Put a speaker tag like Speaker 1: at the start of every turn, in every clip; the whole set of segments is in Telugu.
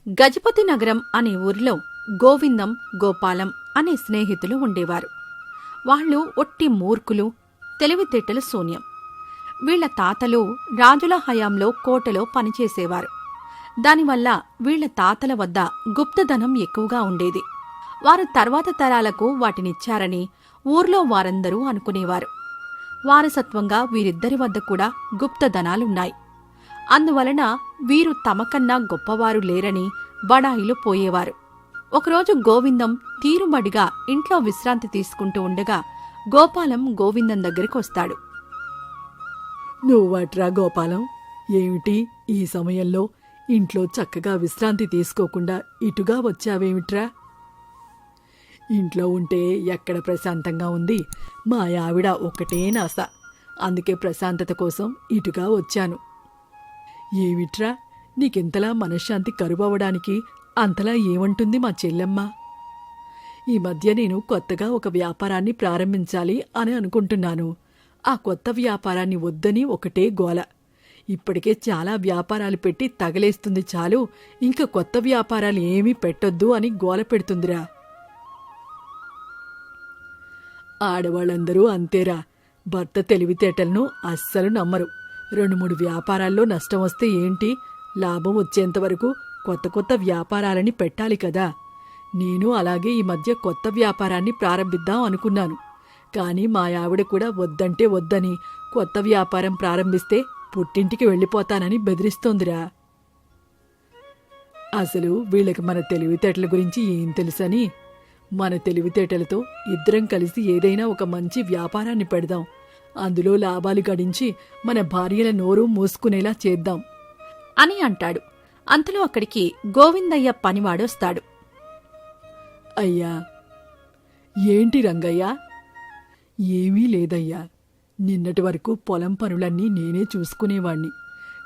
Speaker 1: గజపతి నగరం అనే ఊరిలో గోవిందం, గోపాలం అనే స్నేహితులు ఉండేవారు. వాళ్ళు ఒట్టి మూర్ఖులు, తెలివితేటలు శూన్యం. వీళ్ల తాతలు రాజుల హయాంలో కోటలో పనిచేసేవారు. దానివల్ల వీళ్ల తాతల వద్ద గుప్తధనం ఎక్కువగా ఉండేది. వారు తర్వాత తరాలకు వాటినిచ్చారని ఊర్లో వారందరూ అనుకునేవారు. వారసత్వంగా వీరిద్దరి వద్ద కూడా గుప్తధనాలున్నాయి. అందువలన వీరు తమకన్నా గొప్పవారు లేరని బడాయిలు పోయేవారు. ఒకరోజు గోవిందం తీరుబడిగా ఇంట్లో విశ్రాంతి తీసుకుంటూ ఉండగా గోపాలం గోవిందం దగ్గరికొస్తాడు.
Speaker 2: నువ్వట్రా గోపాలం, ఏమిటి ఈ సమయంలో ఇంట్లో చక్కగా విశ్రాంతి తీసుకోకుండా ఇటుగా వచ్చావేమిట్రా? ఇంట్లో ఉంటే ఎక్కడ ప్రశాంతంగా ఉంది, మా ఆవిడ ఒక్కటే నాస, అందుకే ప్రశాంతత కోసం ఇటుగా వచ్చాను. ఏమిట్రా, నీకింతలా మనశ్శాంతి కరువవడానికి అంతలా ఏమంటుంది మా చెల్లెమ్మ? ఈ మధ్య నేను కొత్తగా ఒక వ్యాపారాన్ని ప్రారంభించాలి అని అనుకుంటున్నాను. ఆ కొత్త వ్యాపారాన్ని వద్దని ఒకటే గోల. ఇప్పటికే చాలా వ్యాపారాలు పెట్టి తగలేస్తుంది చాలు, ఇంకా కొత్త వ్యాపారాలు ఏమీ పెట్టొద్దు అని గోల పెడుతుందిరా. ఆడవాళ్ళందరూ అంతేరా, భర్త తెలివితేటలను అస్సలు నమ్మరు. 2-3 వ్యాపారాల్లో నష్టం వస్తే ఏంటి, లాభం వచ్చేంతవరకు కొత్త కొత్త వ్యాపారాలని పెట్టాలి కదా. నేను అలాగే ఈ మధ్య కొత్త వ్యాపారాన్ని ప్రారంభిద్దాం అనుకున్నాను. కానీ మా ఆవిడ కూడా వద్దంటే వద్దని, కొత్త వ్యాపారం ప్రారంభిస్తే పుట్టింటికి వెళ్ళిపోతానని బెదిరిస్తోందిరా. అసలు వీళ్ళకి మన తెలివితేటల గురించి ఏం తెలుసని? మన తెలివితేటలతో ఇద్దరం కలిసి ఏదైనా ఒక మంచి వ్యాపారాన్ని పెడదాం. అందులో లాభాలు గడించి మన భార్యల నోరు మూసుకునేలా చేద్దాం
Speaker 1: అని అంటాడు. అంతలో అక్కడికి గోవిందయ్య పనివాడొస్తాడు.
Speaker 2: అయ్యా. ఏంటి రంగయ్యా? ఏమీ లేదయ్యా, నిన్నటి వరకు పొలం పనులన్నీ నేనే చూసుకునేవాణ్ణి.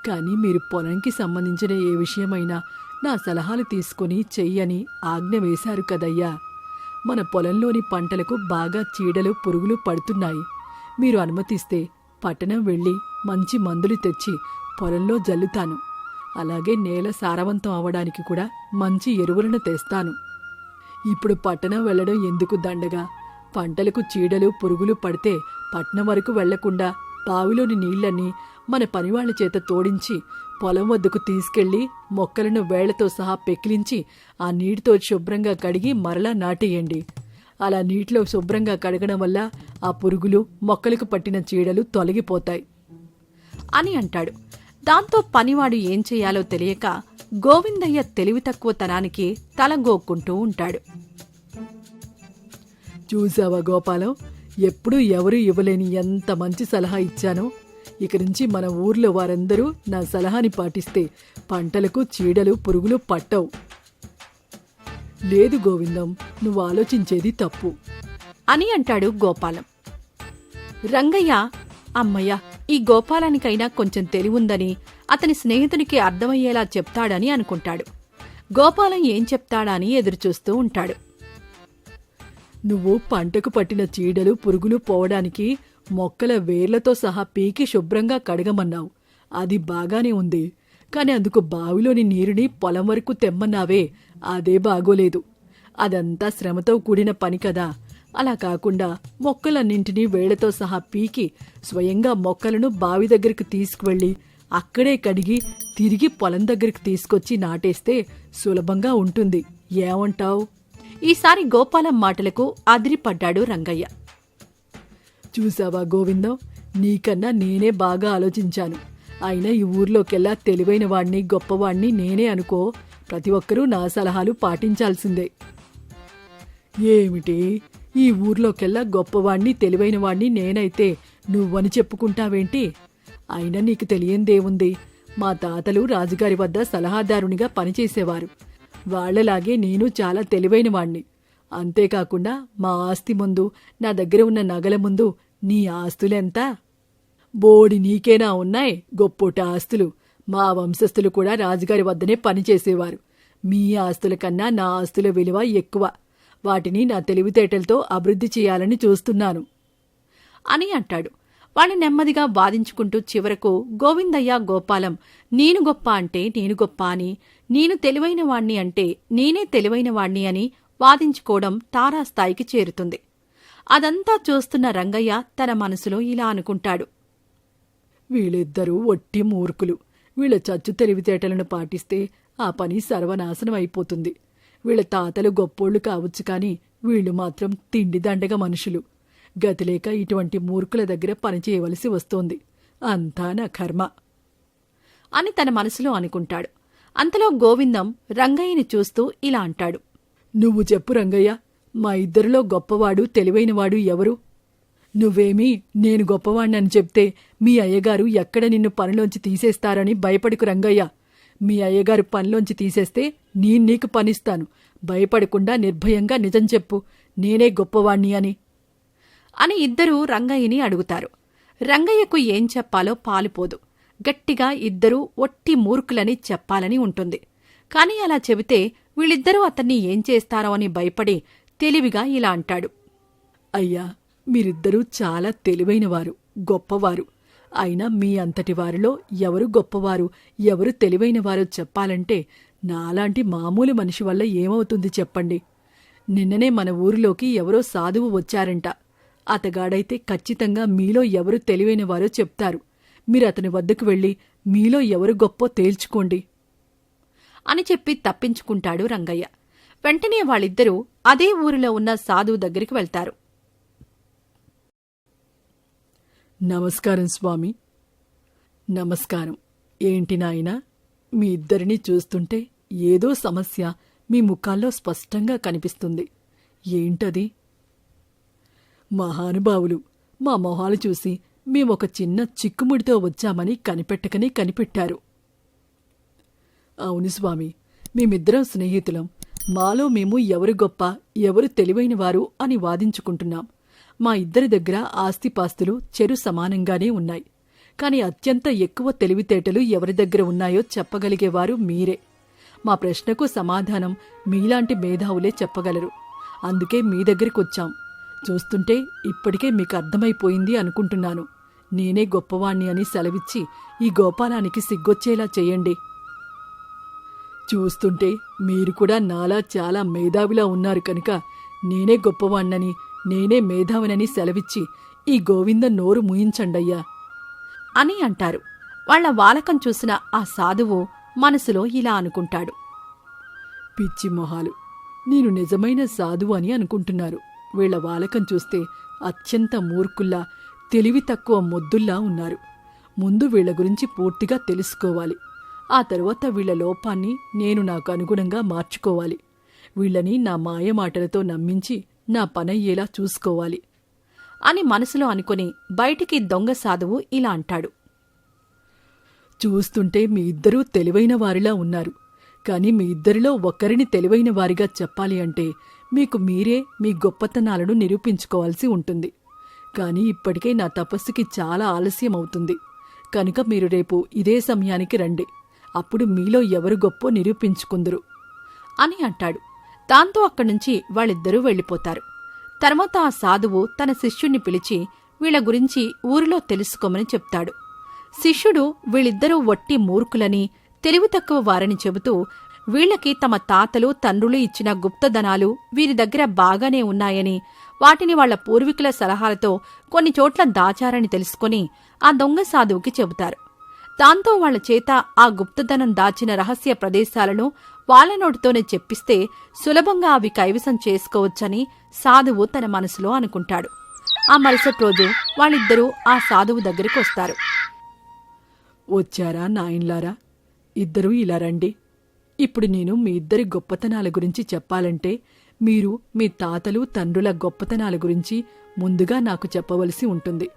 Speaker 2: కానీ మీరు పొలంకి సంబంధించిన ఏ విషయమైనా నా సలహాలు తీసుకుని చెయ్యని ఆజ్ఞ వేశారు కదయ్యా. మన పొలంలోని పంటలకు బాగా చీడలు, పురుగులు పడుతున్నాయి. మీరు అనుమతిస్తే పట్టణం వెళ్ళి మంచి మందులు తెచ్చి పొలంలో జల్లుతాను. అలాగే నేల సారవంతం అవడానికి కూడా మంచి ఎరువులను తెస్తాను. ఇప్పుడు పట్టణం వెళ్లడం ఎందుకు దండగా? పంటలకు చీడలు, పురుగులు పడితే పట్నం వరకు వెళ్లకుండా బావిలోని నీళ్లన్నీ మన పనివాళ్ల చేత తోడించి పొలం వద్దకు తీసుకెళ్లి మొక్కలను వేళ్లతో సహా పెకిలించి ఆ నీటితో శుభ్రంగా కడిగి మరలా నాటేయండి. అలా నీటిలో శుభ్రంగా కడగడం వల్ల ఆ పురుగులు, మొక్కలకు పట్టిన చీడలు తొలగిపోతాయి
Speaker 1: అని అంటాడు. దాంతో పనివాడు ఏం చెయ్యాలో తెలియక గోవిందయ్య తెలివి తక్కువతనానికి తలగోక్కుంటూ ఉంటాడు.
Speaker 2: చూసావా గోపాలం, ఎప్పుడూ ఎవరూ ఇవ్వలేని ఎంత మంచి సలహా ఇచ్చానో. ఇక నుంచి మన ఊర్లో వారందరూ నా సలహాని పాటిస్తే పంటలకు చీడలు, పురుగులు పట్టవు. లేదు గోవిందం, నువ్వు ఆలోచించేది తప్పు
Speaker 1: అని అంటాడు గోపాలం. రంగయ్య, అమ్మయ్య, ఈ గోపాలానికైనా కొంచెం తెలివుందని అతని స్నేహితునికి అర్థమయ్యేలా చెప్తాడని అనుకుంటాడు. గోపాలం ఏం చెప్తాడా అని ఎదురుచూస్తూ ఉంటాడు.
Speaker 2: నువ్వు పంటకు పట్టిన చీడలు, పురుగులు పోవడానికి మొక్కల వేర్లతో సహా పీకి శుభ్రంగా కడగమన్నావు. అది బాగానే ఉంది. కాని అందుకు బావిలోని నీరుని పొలం వరకు తెమ్మన్నావే, అదే బాగోలేదు. అదంతా శ్రమతో కూడిన పని కదా. అలా కాకుండా మొక్కలన్నింటినీ వేళ్లతో సహా పీకి స్వయంగా మొక్కలను బావి దగ్గరికి తీసుకువెళ్ళి అక్కడే కడిగి తిరిగి పొలం దగ్గరికి తీసుకొచ్చి నాటేస్తే సులభంగా ఉంటుంది. ఏమంటావ్?
Speaker 1: ఈసారి గోపాలం మాటలకు అదిరిపడ్డాడు రంగయ్య.
Speaker 2: చూసావా గోవిందం, నీకన్నా నేనే బాగా ఆలోచించాను. అయినా ఈ ఊర్లోకెల్లా తెలివైన వాణ్ణి, గొప్పవాణ్ణి నేనే అనుకో. ప్రతి ఒక్కరూ నా సలహాలు పాటించాల్సిందే. ఏమిటి, ఈ ఊర్లోకెల్లా గొప్పవాణ్ణి, తెలివైన వాణ్ణి నేనైతే నువ్వని చెప్పుకుంటావేంటి? అయినా నీకు తెలియందేముంది, మా తాతలు రాజుగారి వద్ద సలహాదారునిగా పనిచేసేవారు. వాళ్లలాగే నేను చాలా తెలివైన వాణ్ణి. అంతేకాకుండా మా ఆస్తి ముందు, నా దగ్గర ఉన్న నగల ముందు నీ ఆస్తులెంత? బోడి నీకేనా ఉన్నాయి గొప్పట ఆస్తులు. మా వంశస్థులు కూడా రాజుగారి వద్దనే పనిచేసేవారు. మీ ఆస్తుల కన్నా నా ఆస్తుల విలువ ఎక్కువ. వాటిని నా తెలివితేటలతో అభివృద్ధి చేయాలని చూస్తున్నాను
Speaker 1: అని అంటాడు. వాళ్ళు నెమ్మదిగా వాదించుకుంటూ చివరకు గోవిందయ్య గోపాలం నేను గొప్ప అంటే నేను గొప్ప అని, నేను తెలివైన వాణ్ణి అంటే నేనే తెలివైన వాణ్ణి అని వాదించుకోవడం తారాస్థాయికి చేరుతుంది. అదంతా చూస్తున్న రంగయ్య తన మనసులో ఇలా అనుకుంటాడు.
Speaker 2: వీళ్ళిద్దరూ ఒట్టి మూర్ఖులు. వీళ్ళ చచ్చు తెలివితేటలను పాటిస్తే ఆ పని సర్వనాశనం అయిపోతుంది. వీళ్ళ తాతలు గొప్పోళ్లు కావచ్చు, కాని వీళ్ళు మాత్రం తిండిదండగ మనుషులు. గతిలేక ఇటువంటి మూర్ఖుల దగ్గర పనిచేయవలసి వస్తోంది. అంతా నా కర్మ
Speaker 1: అని తన మనసులో అనుకుంటాడు. అంతలో గోవిందం రంగయ్యని చూస్తూ ఇలా అంటాడు.
Speaker 2: నువ్వు చెప్పు రంగయ్య, మా ఇద్దరిలో గొప్పవాడు తెలివైనవాడు ఎవరు? నువ్వేమీ నేను గొప్పవాణ్ణని చెప్తే మీ అయ్యగారు ఎక్కడ నిన్ను పనిలోంచి తీసేస్తారని భయపడకు రంగయ్య. మీ అయ్యగారు పనిలోంచి తీసేస్తే నీకు పనిస్తాను. భయపడకుండా నిర్భయంగా నిజం చెప్పు, నేనే గొప్పవాణ్ణి
Speaker 1: అని ఇద్దరూ రంగయ్యని అడుగుతారు. రంగయ్యకు ఏం చెప్పాలో పాలుపోదు. గట్టిగా ఇద్దరూ ఒట్టి మూర్ఖులని చెప్పాలని ఉంటుంది. కాని అలా చెబితే వీళ్ళిద్దరూ అతన్ని ఏం చేస్తారో అని భయపడి తెలివిగా ఇలా అంటాడు.
Speaker 2: అయ్యా, మీరిద్దరూ చాలా తెలివైనవారు, గొప్పవారు. అయినా మీ అంతటి వారిలో ఎవరు గొప్పవారు, ఎవరు తెలివైనవారో చెప్పాలంటే నాలాంటి మామూలు మనిషి వల్ల ఏమవుతుంది చెప్పండి. నిన్ననే మన ఊరిలోకి ఎవరో సాధువు వచ్చారంట. అతగాడైతే ఖచ్చితంగా మీలో ఎవరు తెలివైనవారో చెప్తారు. మీరు అతని వద్దకు వెళ్ళి మీలో ఎవరు గొప్పో తేల్చుకోండి
Speaker 1: అని చెప్పి తప్పించుకుంటాడు రంగయ్య. వెంటనే వాళ్ళిద్దరూ అదే ఊరిలో ఉన్న సాధువు దగ్గరికి వెళ్తారు.
Speaker 2: నమస్కారం స్వామి. నమస్కారం. ఏంటి నాయనా, మీ ఇద్దరినీ చూస్తుంటే ఏదో సమస్య మీ ముఖాల్లో స్పష్టంగా కనిపిస్తుంది. ఏంటది? మహానుభావులు, మా మొహాలు చూసి మేమొక చిన్న చిక్కుముడితో వచ్చామని కనిపెట్టారు. అవును స్వామి, మేమిద్దరం స్నేహితులం. మాలో మేము ఎవరు గొప్ప, ఎవరు తెలివైనవారు అని వాదించుకుంటున్నాం. మా ఇద్దరి దగ్గర ఆస్తిపాస్తులు చెరు సమానంగానే ఉన్నాయి. కాని అత్యంత ఎక్కువ తెలివితేటలు ఎవరి దగ్గర ఉన్నాయో చెప్పగలిగేవారు మీరే. మా ప్రశ్నకు సమాధానం మీలాంటి మేధావులే చెప్పగలరు. అందుకే మీ దగ్గరికొచ్చాం. చూస్తుంటే ఇప్పటికే మీకు అర్థమైపోయింది అనుకుంటున్నాను. నేనే గొప్పవాణ్ణి అని సెలవిచ్చి ఈ గోపాలానికి సిగ్గొచ్చేలా చెయ్యండి. చూస్తుంటే మీరు కూడా నాలా చాలా మేధావిలా ఉన్నారు కనుక నేనే గొప్పవాణ్ణని, నేనే మేధావినని సెలవిచ్చి ఈ గోవింద నోరు మూయించండయ్యా
Speaker 1: అని అంటారు. వాళ్ల వాలకం చూసిన ఆ సాధువు మనసులో ఇలా అనుకుంటాడు.
Speaker 2: పిచ్చి మొహాలు, నేను నిజమైన సాధువు అని అనుకుంటున్నారు. వీళ్ల వాలకం చూస్తే అత్యంత మూర్ఖుల్లా, తెలివి తక్కువ మొద్దుల్లా ఉన్నారు. ముందు వీళ్ల గురించి పూర్తిగా తెలుసుకోవాలి. ఆ తరువాత వీళ్ల లోపాన్ని నేను నాకు అనుగుణంగా మార్చుకోవాలి. వీళ్లని నా మాయమాటలతో నమ్మించి నా పనయ్యేలా చూసుకోవాలి
Speaker 1: అని మనసులో అనుకుని బయటికి దొంగ సాధువు ఇలా అంటాడు.
Speaker 2: చూస్తుంటే మీ ఇద్దరూ తెలివైన వారిలా ఉన్నారు. కాని మీ ఇద్దరిలో ఒకరిని తెలివైన వారిగా చెప్పాలి అంటే మీకు మీరే మీ గొప్పతనాలను నిరూపించుకోవాల్సి ఉంటుంది. కాని ఇప్పటికే నా తపస్సుకి చాలా ఆలస్యం అవుతుంది. కనుక మీరు రేపు ఇదే సమయానికి రండి. అప్పుడు మీలో ఎవరు గొప్పో నిరూపించుకుందురు
Speaker 1: అని అంటాడు. దాంతో అక్కడ్నుంచి వాళ్ళిద్దరూ వెళ్ళిపోతారు. తర్వాత ఆ సాధువు తన శిష్యుణ్ణి పిలిచి వీళ్ల గురించి ఊరిలో తెలుసుకోమని చెప్తాడు. శిష్యుడు వీళ్ళిద్దరూ వట్టి మూర్ఖులని, తెలివి తక్కువ వారని చెబుతూ వీళ్లకి తమ తాతలు తండ్రులు ఇచ్చిన గుప్తధనాలు వీరి దగ్గర బాగానే ఉన్నాయని, వాటిని వాళ్ల పూర్వీకుల సలహాలతో కొన్ని చోట్ల దాచారని తెలుసుకుని ఆ దొంగ సాధువుకి చెబుతారు. దాంతో వాళ్ల చేత ఆ గుప్తధనం దాచిన రహస్య ప్రదేశాలను వాళ్ల నోటితోనే చెప్పిస్తే సులభంగా అవి కైవసం చేసుకోవచ్చని సాధువు తన మనసులో అనుకుంటాడు. ఆ మరుసటి రోజు వాళ్ళిద్దరూ ఆ సాధువు దగ్గరికి వస్తారు.
Speaker 2: వచ్చారా నాయన్లారా? ఇద్దరూ ఇలా రండి. ఇప్పుడు నేను మీ ఇద్దరి గొప్పతనాల గురించి చెప్పాలంటే మీరు మీ తాతలు తండ్రుల గొప్పతనాల గురించి ముందుగా నాకు చెప్పవలసి ఉంటుంది.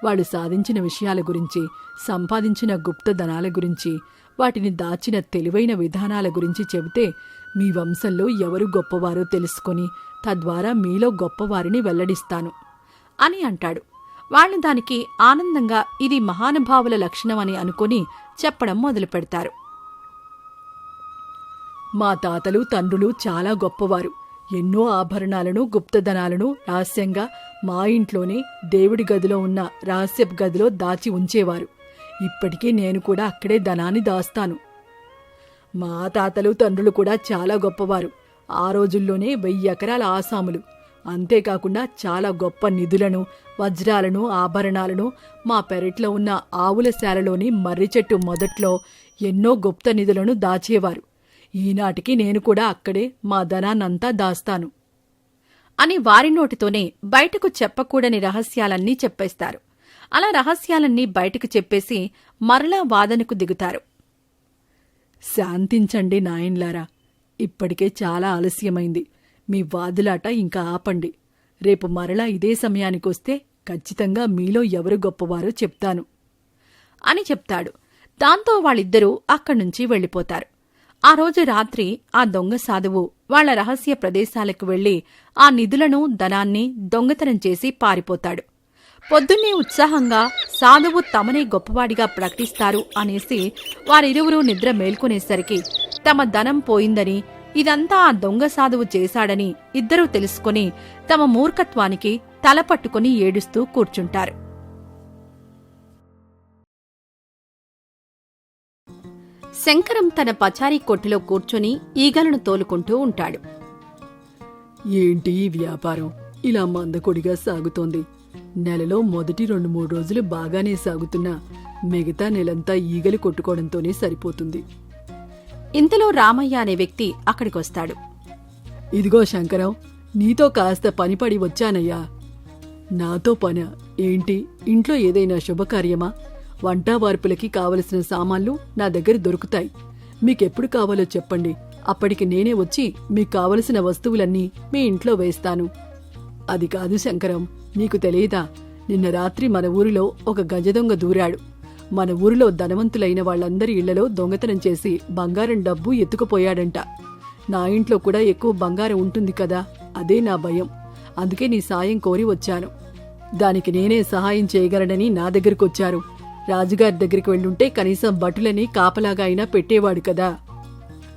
Speaker 2: వాళ్ళు సాధించిన విషయాల గురించి, సంపాదించిన గుప్తధనాల గురించి, వాటిని దాచిన తెలివైన విధానాల గురించి చెబితే మీ వంశంలో ఎవరు గొప్పవారో తెలుసుకుని తద్వారా మీలో గొప్పవారిని వెల్లడిస్తాను అని అంటాడు. వాళ్ళు దానికి ఆనందంగా ఇది మహానుభావుల లక్షణమని అనుకుని చెప్పడం మొదలుపెడతారు. మా తాతలు తండ్రులు చాలా గొప్పవారు. ఎన్నో ఆభరణాలను గుప్తధనాలను రహస్యంగా మా ఇంట్లోనే దేవుడి గదిలో ఉన్న రహస్యపు గదిలో దాచి ఉంచేవారు. ఇప్పటికీ నేను కూడా అక్కడే ధనాన్ని దాస్తాను. మా తాతలు తండ్రులు కూడా చాలా గొప్పవారు. ఆ రోజుల్లోనే 1000 ఎకరాల ఆసాములు. అంతేకాకుండా చాలా గొప్ప నిధులను, వజ్రాలను, ఆభరణాలను మా పెరట్లో ఉన్న ఆవుల శాలలోని మర్రి చెట్టు మొదట్లో ఎన్నో గుప్త నిధులను దాచేవారు. ఈనాటికి నేను కూడా అక్కడే మా ధనాన్నంతా దాస్తాను
Speaker 1: అని వారి నోటితోనే బయటకు చెప్పకూడని రహస్యాలన్నీ చెప్పేస్తారు. అలా రహస్యాలన్నీ బయటకు చెప్పేసి మరలా వాదనకు దిగుతారు.
Speaker 2: శాంతించండి నాయన్లారా, ఇప్పటికే చాలా ఆలస్యమైంది. మీ వాదులాట ఇంకా ఆపండి. రేపు మరలా ఇదే సమయానికొస్తే ఖచ్చితంగా మీలో ఎవరు గొప్పవారో చెప్తాను
Speaker 1: అని చెప్తాడు. దాంతో వాళ్ళిద్దరూ అక్కడ్నుంచి వెళ్ళిపోతారు. ఆ రోజు రాత్రి ఆ దొంగ సాధువు వాళ్ల రహస్య ప్రదేశాలకు వెళ్లి ఆ నిధులను, ధనాన్ని దొంగతనం చేసి పారిపోతాడు. పొద్దున్నే ఉత్సాహంగా సాధువు తమనే గొప్పవాడిగా ప్రకటిస్తారు అనేసి వారిరువురూ నిద్ర మేల్కొనేసరికి తమ ధనం పోయిందని, ఇదంతా ఆ దొంగ సాధువు చేశాడని ఇద్దరూ తెలుసుకుని తమ మూర్ఖత్వానికి తలపట్టుకుని ఏడుస్తూ కూర్చుంటారు. శంకరం తన పచారీ కొట్టులో కూర్చొని ఈగలను తోలుకుంటూ ఉంటాడు.
Speaker 2: ఏంటి ఈ వ్యాపారం ఇలా మందకొడిగా సాగుతోంది? నెలలో మొదటి 2-3 రోజులు బాగానే సాగుతున్నా మిగతా నెలంతా ఈగలు కొట్టుకోవడంతోనే సరిపోతుంది.
Speaker 1: ఇంతలో రామయ్య అనే వ్యక్తి అక్కడికొస్తాడు.
Speaker 2: ఇదిగో శంకరం, నీతో కాస్త పనిపడి వచ్చానయ్యా. నాతో పనా ఏంటి? ఇంట్లో ఏదైనా శుభకార్యమా? వంటా వార్పులకి కావలసిన సామాన్లు నా దగ్గర దొరుకుతాయి. మీకెప్పుడు కావాలో చెప్పండి. అప్పటికి నేనే వచ్చి మీకు కావలసిన వస్తువులన్నీ మీ ఇంట్లో వేస్తాను. అది కాదు శంకరం, నీకు తెలియదా? నిన్న రాత్రి మన ఊరిలో ఒక గజదొంగ దూరాడు. మన ఊరిలో ధనవంతులైన వాళ్ళందరి ఇళ్లలో దొంగతనం చేసి బంగారం డబ్బు ఎత్తుకుపోయాడంట. నా ఇంట్లో కూడా ఎక్కువ బంగారం ఉంటుంది కదా, అదే నా భయం. అందుకే నీ సాయం కోరి వచ్చాను. దానికి నేనే సహాయం చేయగలనని నా దగ్గరకొచ్చారు. రాజుగారి దగ్గరికి వెళ్ళుంటే కనీసం భటులని కాపలాగా అయినా పెట్టేవాడు కదా.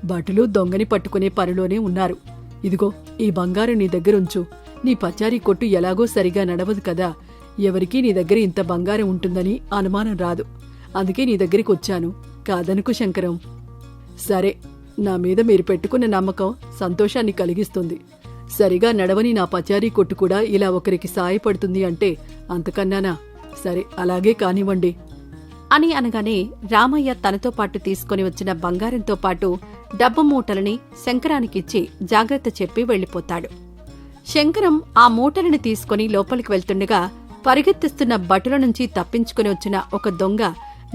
Speaker 2: భటులు దొంగని పట్టుకునే పనిలోనే ఉన్నారు. ఇదిగో ఈ బంగారం నీ దగ్గరుంచు. నీ పచారీ కొట్టు ఎలాగో సరిగా నడవదు కదా. ఎవరికీ నీ దగ్గర ఇంత బంగారం ఉంటుందని అనుమానం రాదు. అందుకే నీ దగ్గరికి వచ్చాను. కాదనుకు శంకరం. సరే, నా మీద మీరు పెట్టుకున్న నమ్మకం సంతోషాన్ని కలిగిస్తుంది. సరిగా నడవని నా పచారీ కొట్టు కూడా ఇలా ఒకరికి సాయపడుతుంది అంటే అంతకన్నానా? సరే, అలాగే కానివ్వండి
Speaker 1: అని అనగానే రామయ్య తనతో పాటు తీసుకుని వచ్చిన బంగారంతో పాటు డబ్బు మూటలని శంకరానికిచ్చి జాగ్రత్త చెప్పి వెళ్లిపోతాడు. శంకరం ఆ మూటలను తీసుకుని లోపలికి వెళ్తుండగా పరిగెత్తిస్తున్న భటుల నుంచి తప్పించుకుని వచ్చిన ఒక దొంగ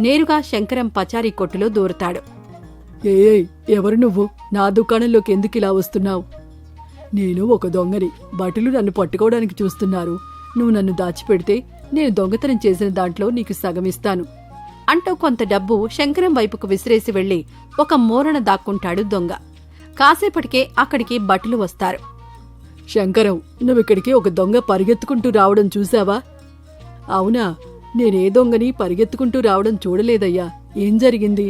Speaker 1: నేరుగా శంకరం పచారీ కొట్టులో దూరుతాడు.
Speaker 2: ఏయ్, ఎవరు నువ్వు? నా దుకాణంలోకి ఎందుకిలా వస్తున్నావు? నేను ఒక దొంగని. భటులు నన్ను పట్టుకోవడానికి చూస్తున్నారు. నువ్వు నన్ను దాచిపెడితే నేను దొంగతనం చేసిన దాంట్లో నీకు సగమిస్తాను
Speaker 1: అంటూ కొంత డబ్బు శంకరం వైపుకు విసిరేసి వెళ్లి ఒక మూలన దాక్కుంటాడు దొంగ. కాసేపటికే అక్కడికి భటులు వస్తారు.
Speaker 2: శంకరం, నువ్విక్కడికి ఒక దొంగ పరిగెత్తుకుంటూ రావడం చూశావా? అవునా? నేనే దొంగని పరిగెత్తుకుంటూ రావడం చూడలేదయ్యా. ఏం జరిగింది?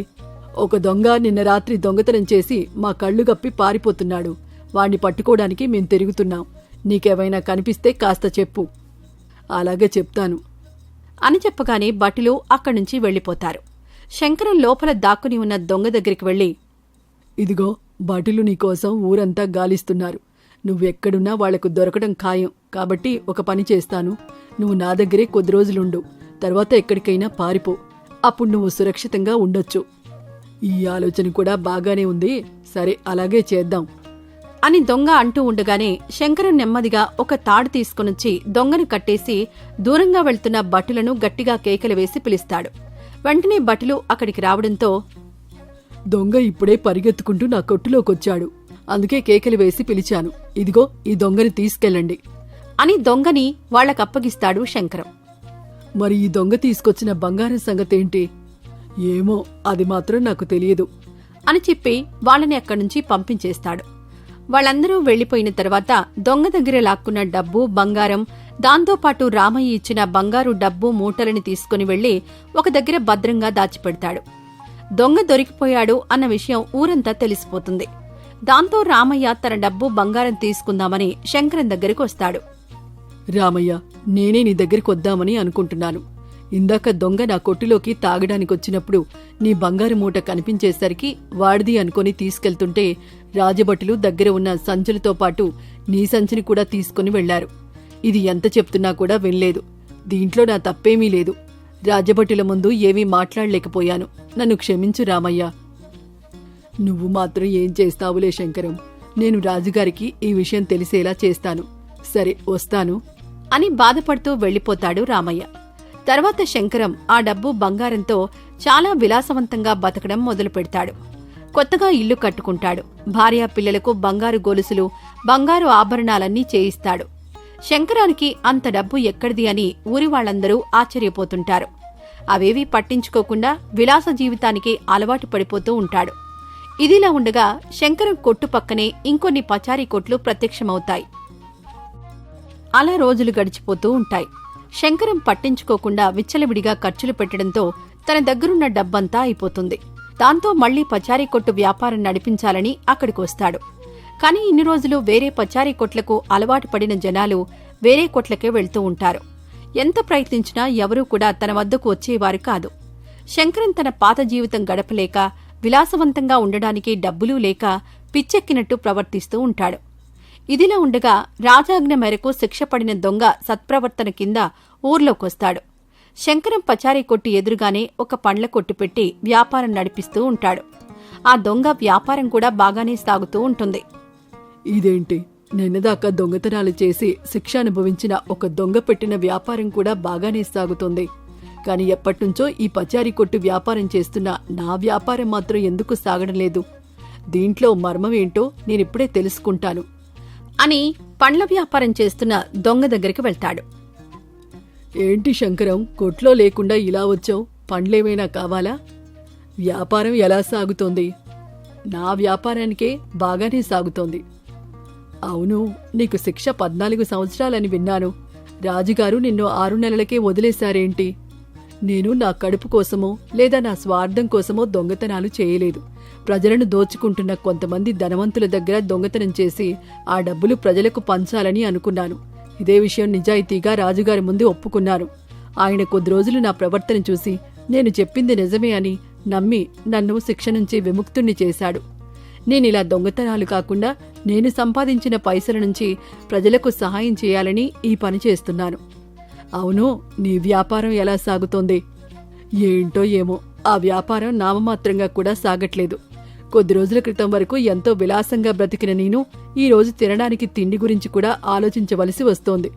Speaker 2: ఒక దొంగ నిన్న రాత్రి దొంగతనం చేసి మా కళ్ళు గప్పి పారిపోతున్నాడు. వాణ్ణి పట్టుకోవడానికి మేం తిరుగుతున్నాం. నీకేమైనా కనిపిస్తే కాస్త చెప్పు. అలాగే చెప్తాను
Speaker 1: అని చెప్పగానే భటులు అక్కడ్నుంచి వెళ్లిపోతారు. శంకరం లోపల దాక్కుని ఉన్న దొంగ దగ్గరికి వెళ్లి,
Speaker 2: ఇదిగో భటులు నీకోసం ఊరంతా గాలిస్తున్నారు. నువ్వెక్కడున్నా వాళ్లకు దొరకడం ఖాయం. కాబట్టి ఒక పని చేస్తాను. నువ్వు నా దగ్గరే కొద్ది రోజులుండు. తర్వాత ఎక్కడికైనా పారిపో. అప్పుడు నువ్వు సురక్షితంగా ఉండొచ్చు. ఈ ఆలోచన కూడా బాగానే ఉంది. సరే, అలాగే చేద్దాం
Speaker 1: అని దొంగ అంటూ ఉండగానే శంకరం నెమ్మదిగా ఒక తాడు తీసుకునొచ్చి దొంగను కట్టేసి దూరంగా వెళ్తున్న భటులను గట్టిగా కేకలు వేసి పిలుస్తాడు. వెంటనే భటులు అక్కడికి రావడంతో,
Speaker 2: దొంగ ఇప్పుడే పరిగెత్తుకుంటూ నా కొట్టులోకొచ్చాడు. అందుకే కేకలు వేసి పిలిచాను. ఇదిగో ఈ దొంగని తీసుకెళ్ళండి
Speaker 1: అని దొంగని వాళ్లకప్పగిస్తాడు శంకరం.
Speaker 2: మరి ఈ దొంగ తీసుకొచ్చిన బంగారం సంగతేంటి? ఏమో, అది మాత్రం నాకు తెలియదు
Speaker 1: అని చెప్పి వాళ్ళని అక్కడ్నుంచి పంపించేస్తాడు. వాళ్ళందరూ వెళ్లిపోయిన తర్వాత దొంగ దగ్గర లాక్కున్న డబ్బు, బంగారం, దాంతోపాటు రామయ్య ఇచ్చిన బంగారు డబ్బు మూటలని తీసుకుని వెళ్లి ఒక దగ్గర భద్రంగా దాచిపెడతాడు. దొంగ దొరికిపోయాడు అన్న విషయం ఊరంతా తెలిసిపోతుంది. దాంతో రామయ్య తన డబ్బు బంగారం తీసుకుందామని శంకరం దగ్గరికి వస్తాడు.
Speaker 2: రామయ్య, నేనే నీ దగ్గరికి వద్దామని అనుకుంటున్నాను. ఇందాక దొంగ నా కొట్టులోకి తాగడానికొచ్చినప్పుడు నీ బంగారు మూట కనిపించేసరికి వాడిది అనుకొని తీసుకెళ్తుంటే రాజభటులు దగ్గర ఉన్న సంచులతో పాటు నీ సంచిని కూడా తీసుకుని వెళ్లారు. ఇది ఎంత చెప్తున్నా కూడా వినలేదు. దీంట్లో నా తప్పేమీ లేదు. రాజభటుల ముందు ఏమీ మాట్లాడలేకపోయాను. నన్ను క్షమించు రామయ్య. నువ్వు మాత్రం ఏం చేస్తావులే శంకరం. నేను రాజుగారికి ఈ విషయం తెలిసేలా చేస్తాను. సరే, వస్తాను
Speaker 1: అని బాధపడుతూ వెళ్లిపోతాడు రామయ్య. తర్వాత శంకరం ఆ డబ్బు బంగారంతో చాలా విలాసవంతంగా బతకడం మొదలు పెడతాడు. కొత్తగా ఇల్లు కట్టుకుంటాడు. భార్యా పిల్లలకు బంగారు గొలుసులు, బంగారు ఆభరణాలన్నీ చేయిస్తాడు. శంకరానికి అంత డబ్బు ఎక్కడిది అని ఊరి వాళ్లందరూ ఆశ్చర్యపోతుంటారు. అవేవీ పట్టించుకోకుండా విలాస జీవితానికి అలవాటు పడిపోతూ ఉంటాడు. ఇదిలా ఉండగా శంకరం కొట్టు పక్కనే ఇంకొన్ని పచారీ కొట్లు ప్రత్యక్షమవుతాయి. అలా రోజులు గడిచిపోతూ ఉంటాయి. శంకరం పట్టించుకోకుండా విచ్చలవిడిగా ఖర్చులు పెట్టడంతో తన దగ్గరున్న డబ్బంతా అయిపోతుంది. దాంతో మళ్లీ పచారీ కొట్టు వ్యాపారం నడిపించాలని అక్కడికి వస్తాడు. కాని ఇన్ని రోజులు వేరే పచారీ కొట్లకు అలవాటు పడిన జనాలు వేరే కొట్లకే వెళ్తూ ఉంటారు. ఎంత ప్రయత్నించినా ఎవరూ కూడా తన వద్దకు వచ్చేవారు కాదు. శంకరం తన పాత జీవితం గడపలేక, విలాసవంతంగా ఉండడానికి డబ్బులూ లేక పిచ్చెక్కినట్టు ప్రవర్తిస్తూ ఉంటాడు. ఇదిలా ఉండగా రాజాజ్ఞ మేరకు శిక్ష పడిన దొంగ సత్ప్రవర్తన కింద ఊర్లోకొస్తాడు. శంకరం పచారీ కొట్టు ఎదురుగానే ఒక పండ్ల కొట్టు పెట్టి వ్యాపారం నడిపిస్తూ ఉంటాడు. ఆ దొంగ వ్యాపారం కూడా బాగానే సాగుతూ ఉంటుంది.
Speaker 2: ఇదేంటి, నిన్నదాకా దొంగతనాలు చేసి శిక్ష అనుభవించిన ఒక దొంగ పెట్టిన వ్యాపారం కూడా బాగానే సాగుతుంది. కాని ఎప్పటినుంచో ఈ పచారీ కొట్టు వ్యాపారం చేస్తున్న నా వ్యాపారం మాత్రం ఎందుకు సాగడం లేదు? దీంట్లో మర్మమేంటో నేనిప్పుడే తెలుసుకుంటాను
Speaker 1: అని పండ్ల వ్యాపారం చేస్తున్న దొంగ దగ్గరికి వెళ్తాడు.
Speaker 2: ఏంటి శంకరం, కొట్లో లేకుండా ఇలా వచ్చావు? పండ్లేమైనా కావాలా? వ్యాపారం ఎలా సాగుతోంది? నా వ్యాపారానికే బాగానే సాగుతోంది. అవును, నీకు శిక్ష 14 సంవత్సరాలని విన్నాను. రాజుగారు నిన్ను 6 నెలలకే వదిలేశారేంటి? నేను నా కడుపు కోసమో లేదా నా స్వార్థం కోసమో దొంగతనాలు చేయలేదు. ప్రజలను దోచుకుంటున్న కొంతమంది ధనవంతుల దగ్గర దొంగతనం చేసి ఆ డబ్బులు ప్రజలకు పంచాలని అనుకున్నాను. ఇదే విషయం నిజాయితీగా రాజుగారి ముందు ఒప్పుకున్నాను. ఆయన కొద్ది రోజులు నా ప్రవర్తన చూసి నేను చెప్పింది నిజమే అని నమ్మి నన్ను శిక్ష నుంచి విముక్తుణ్ణి చేశాడు. నేనిలా దొంగతనాలు కాకుండా నేను సంపాదించిన పైసల నుంచి ప్రజలకు సహాయం చేయాలని ఈ పని చేస్తున్నాను. అవును, నీ వ్యాపారం ఎలా సాగుతోంది? ఏంటో ఏమో, ఆ వ్యాపారం నామమాత్రంగా కూడా సాగట్లేదు. కొద్ది రోజుల క్రితం వరకు ఎంతో విలాసంగా బ్రతికిన నేను ఈ రోజు తినడానికి తిండి గురించి కూడా ఆలోచించవలసి వస్తోంది.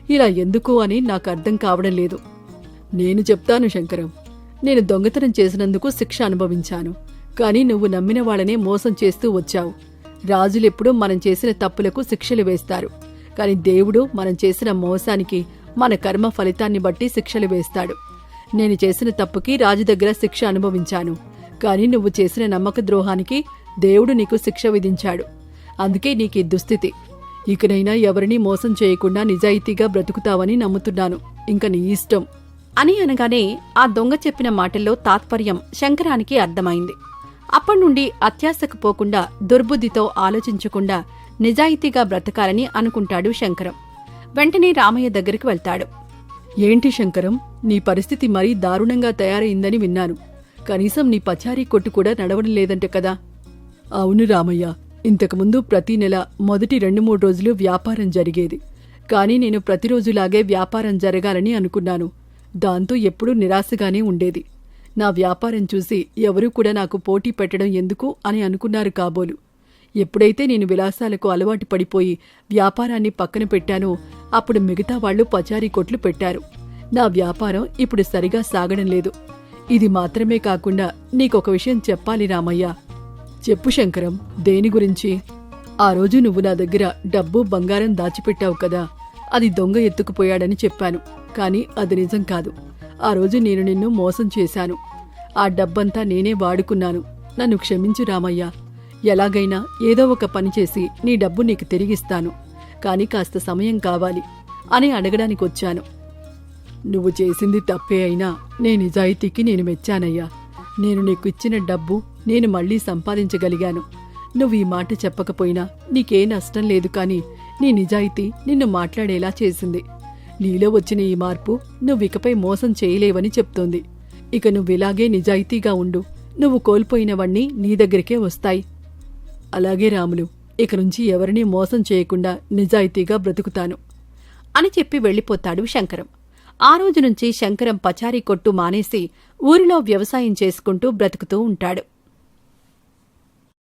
Speaker 2: ఇలా ఎందుకు అని నాకు అర్థం కావడం లేదు. నేను చెప్తాను శంకరం, నేను దొంగతనం చేసినందుకు శిక్ష అనుభవించాను. కానీ నువ్వు నమ్మిన వాళ్ళనే మోసం చేస్తూ వచ్చావు. రాజులెప్పుడూ మనం చేసిన తప్పులకు శిక్షలు వేస్తారు. కాని దేవుడు మనం చేసిన మోసానికి మన కర్మ ఫలితాన్ని బట్టి శిక్షలు వేస్తాడు. నేను చేసిన తప్పుకి రాజు దగ్గర శిక్ష అనుభవించాను. కాని నువ్వు చేసిన నమ్మక ద్రోహానికి దేవుడు నీకు శిక్ష విధించాడు. అందుకే నీకీ దుస్థితి. ఇకనైనా ఎవరినీ మోసం చేయకుండా నిజాయితీగా బ్రతుకుతావని నమ్ముతున్నాను. ఇంక నీ ఇష్టం
Speaker 1: అని అనగానే ఆ దొంగ చెప్పిన మాటల్లో తాత్పర్యం శంకరానికి అర్థమైంది. అప్పటినుండి అత్యాశకు పోకుండా, దుర్బుద్ధితో ఆలోచించకుండా నిజాయితీగా బ్రతకాలని అనుకుంటాడు శంకరం. వెంటనే రామయ్య దగ్గరికి వెళ్తాడు.
Speaker 2: ఏంటి శంకరం, నీ పరిస్థితి మరీ దారుణంగా తయారైందని విన్నాను. కనీసం నీ పచారీ కొట్టు కూడా నడవడం లేదంటే కదా? అవును రామయ్య, ఇంతకుముందు ప్రతి నెల మొదటి 2-3 రోజులు వ్యాపారం జరిగేది. కానీ నేను ప్రతిరోజులాగే వ్యాపారం జరగాలని అనుకున్నాను. దాంతో ఎప్పుడూ నిరాశగానే ఉండేది. నా వ్యాపారం చూసి ఎవరూ కూడా నాకు పోటీ పెట్టడం ఎందుకు అని అనుకున్నారు కాబోలు. ఎప్పుడైతే నేను విలాసాలకు అలవాటు పడిపోయి వ్యాపారాన్ని పక్కన పెట్టానో అప్పుడు మిగతా వాళ్లు పచారీ కొట్లు పెట్టారు. నా వ్యాపారం ఇప్పుడు సరిగా సాగడం లేదు. ఇది మాత్రమే కాకుండా నీకొక విషయం చెప్పాలి రామయ్య. చెప్పు శంకరం, దేని గురించి? ఆ రోజు నువ్వు నా దగ్గర డబ్బు బంగారం దాచిపెట్టావు కదా, అది దొంగ ఎత్తుకుపోయాడని చెప్పాను. కాని అది నిజం కాదు. ఆ రోజు నేను నిన్ను మోసం చేశాను. ఆ డబ్బంతా నేనే వాడుకున్నాను. నన్ను క్షమించు రామయ్య. ఎలాగైనా ఏదో ఒక పని చేసి నీ డబ్బు నీకు తిరిగిస్తాను. కాని కాస్త సమయం కావాలి అని అడగడానికొచ్చాను. నువ్వు చేసింది తప్పే అయినా నీ నిజాయితీకి నేను మెచ్చానయ్యా. నేను నీకు ఇచ్చిన డబ్బు నేను మళ్లీ సంపాదించగలిగాను. నువ్వు ఈ మాట చెప్పకపోయినా నీకే నష్టం లేదు, కాని నీ నిజాయితీ నిన్ను మాట్లాడేలా చేసింది. నీలో వచ్చిన ఈ మార్పు నువ్వికపై మోసం చేయలేవని చెప్తోంది. ఇక నువ్విలాగే నిజాయితీగా ఉండు. నువ్వు కోల్పోయినవన్నీ నీ దగ్గరికే వస్తాయి. అలాగే రాములు, ఇక నుంచి ఎవరినీ మోసం చేయకుండా నిజాయితీగా బ్రతుకుతాను
Speaker 1: అని చెప్పి వెళ్ళిపోతాడు శంకరం. ఆ రోజు నుంచి శంకరం పచారీ కొట్టు మానేసి ఊరిలో వ్యవసాయం చేసుకుంటూ బ్రతుకుతూ ఉంటాడు.